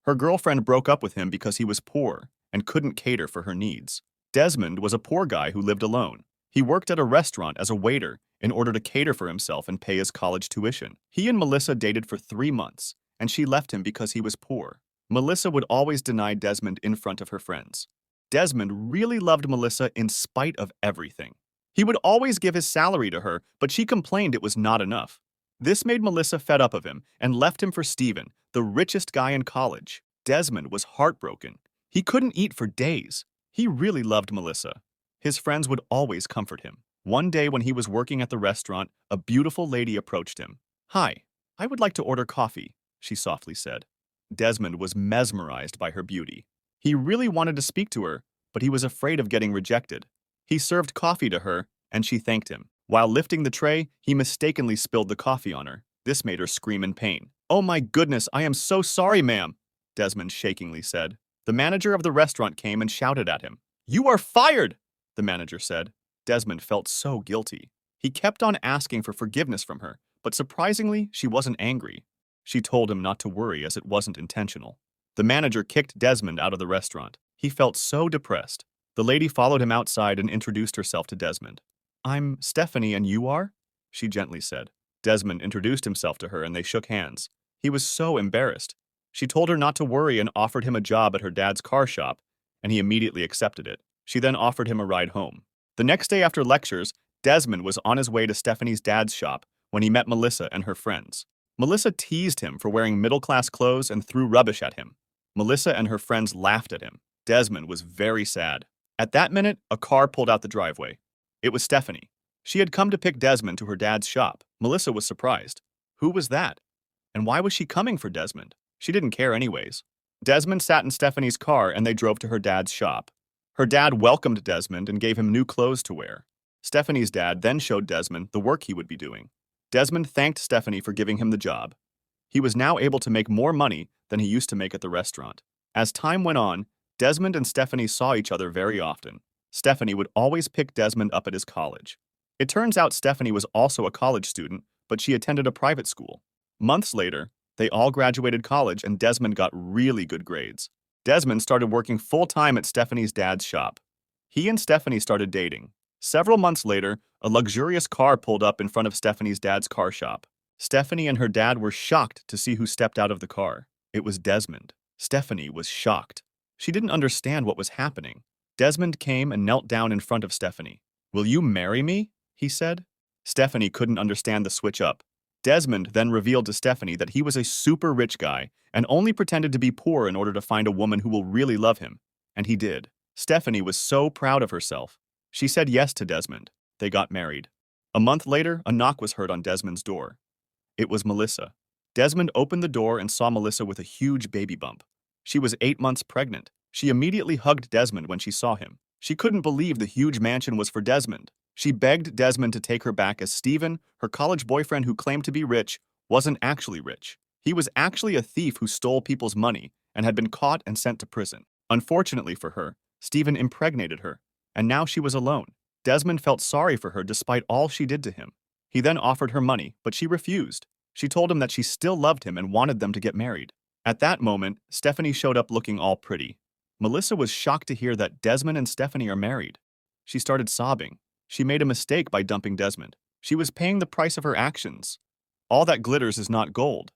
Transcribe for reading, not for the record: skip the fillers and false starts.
Her girlfriend broke up with him because he was poor and couldn't cater for her needs. Desmond was a poor guy who lived alone. He worked at a restaurant as a waiter in order to cater for himself and pay his college tuition. He and Melissa dated for 3 months, and she left him because he was poor. Melissa would always deny Desmond in front of her friends. Desmond really loved Melissa in spite of everything. He would always give his salary to her, but she complained it was not enough. This made Melissa fed up of him and left him for Steven, the richest guy in college. Desmond was heartbroken. He couldn't eat for days. He really loved Melissa. His friends would always comfort him. One day when he was working at the restaurant, a beautiful lady approached him. "Hi, I would like to order coffee," she softly said. Desmond was mesmerized by her beauty. He really wanted to speak to her, but he was afraid of getting rejected. He served coffee to her, and she thanked him. While lifting the tray, he mistakenly spilled the coffee on her. This made her scream in pain. "Oh my goodness, I am so sorry, ma'am," Desmond shakingly said. The manager of the restaurant came and shouted at him. "You are fired," the manager said. Desmond felt so guilty. He kept on asking for forgiveness from her, but surprisingly, she wasn't angry. She told him not to worry as it wasn't intentional. The manager kicked Desmond out of the restaurant. He felt so depressed. The lady followed him outside and introduced herself to Desmond. "I'm Stephanie and you are?" she gently said. Desmond introduced himself to her and they shook hands. He was so embarrassed. She told her not to worry and offered him a job at her dad's car shop, and he immediately accepted it. She then offered him a ride home. The next day after lectures, Desmond was on his way to Stephanie's dad's shop when he met Melissa and her friends. Melissa teased him for wearing middle-class clothes and threw rubbish at him. Melissa and her friends laughed at him. Desmond was very sad. At that minute, a car pulled out the driveway. It was Stephanie. She had come to pick Desmond to her dad's shop. Melissa was surprised. Who was that? And why was she coming for Desmond? She didn't care anyways. Desmond sat in Stephanie's car and they drove to her dad's shop. Her dad welcomed Desmond and gave him new clothes to wear. Stephanie's dad then showed Desmond the work he would be doing. Desmond thanked Stephanie for giving him the job. He was now able to make more money than he used to make at the restaurant. As time went on, Desmond and Stephanie saw each other very often. Stephanie would always pick Desmond up at his college. It turns out Stephanie was also a college student, but she attended a private school. Months later, they all graduated college and Desmond got really good grades. Desmond started working full-time at Stephanie's dad's shop. He and Stephanie started dating. Several months later, a luxurious car pulled up in front of Stephanie's dad's car shop. Stephanie and her dad were shocked to see who stepped out of the car. It was Desmond. Stephanie was shocked. She didn't understand what was happening. Desmond came and knelt down in front of Stephanie. "Will you marry me?" he said. Stephanie couldn't understand the switch up. Desmond then revealed to Stephanie that he was a super rich guy and only pretended to be poor in order to find a woman who will really love him. And he did. Stephanie was so proud of herself. She said yes to Desmond. They got married. A month later, a knock was heard on Desmond's door. It was Melissa. Desmond opened the door and saw Melissa with a huge baby bump. She was 8 months pregnant. She immediately hugged Desmond when she saw him. She couldn't believe the huge mansion was for Desmond. She begged Desmond to take her back as Steven, her college boyfriend who claimed to be rich, wasn't actually rich. He was actually a thief who stole people's money and had been caught and sent to prison. Unfortunately for her, Steven impregnated her, and now she was alone. Desmond felt sorry for her despite all she did to him. He then offered her money, but she refused. She told him that she still loved him and wanted them to get married. At that moment, Stephanie showed up looking all pretty. Melissa was shocked to hear that Desmond and Stephanie are married. She started sobbing. She made a mistake by dumping Desmond. She was paying the price of her actions. All that glitters is not gold.